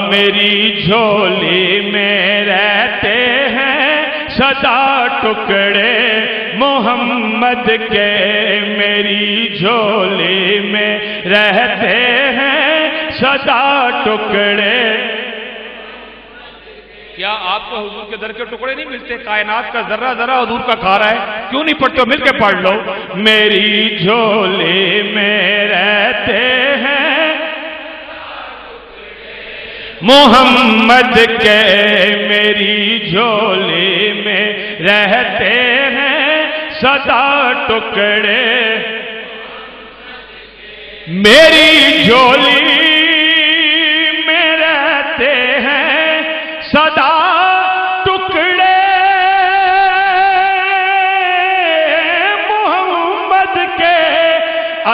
میری جھولی میں رہتے ہیں سدا ٹکڑے محمد کے، میری جھولی میں رہتے ہیں سدا ٹکڑے۔ کیا آپ کو حضور کے در کے ٹکڑے نہیں ملتے؟ کائنات کا ذرہ ذرہ حضور کا کھا رہا ہے، کیوں نہیں پڑھتے ہو؟ مل کے پڑھ لو۔ میری جھولی میں رہتے ہیں محمد کے، میری جھولی میں رہتے ہیں سدا ٹکڑے، میری جھولی میں رہتے ہیں سدا ٹکڑے محمد کے،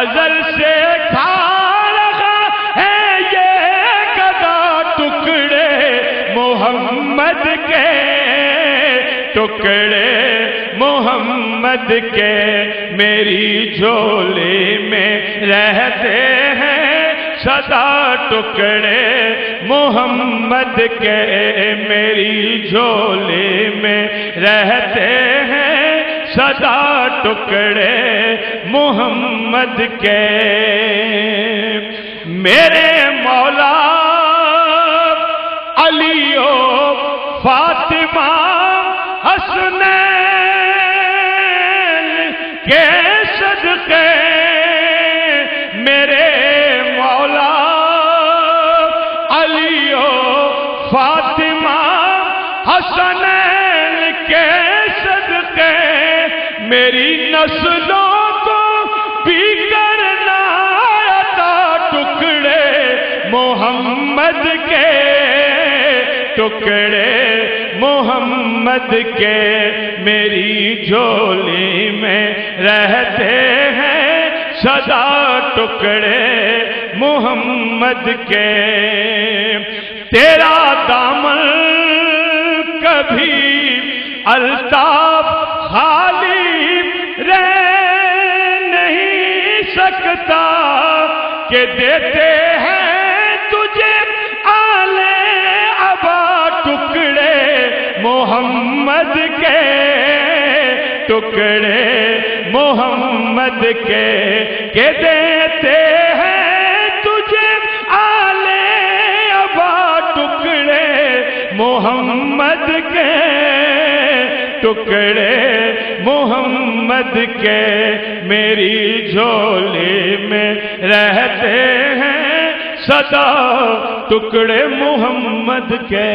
ازل سے کھا محمد کے ٹکڑے محمد کے، میری جھولی میں رہتے ہیں سدا ٹکڑے محمد کے، میری جھولی میں رہتے ہیں سدا ٹکڑے محمد کے۔ میرے مولا علی و فاطمہ حسنین کے صدقے، میرے مولا علی و فاطمہ حسنین کے صدقے، میری نسلوں کو بھی کرنا عطا ٹکڑے محمد کے، ٹکڑے محمد کے، میری جھولی میں رہتے ہیں سدا ٹکڑے محمد کے۔ تیرا دامن کبھی الطاف خالی رہ نہیں سکتا، کہ دیتے ہیں تجھے ٹکڑے محمد کے، ٹکڑے محمد کے، کہ دیتے ہیں تجھے آلے ابا ٹکڑے محمد کے، ٹکڑے محمد کے، میری جھولی میں رہتے ہیں سدا ٹکڑے محمد کے۔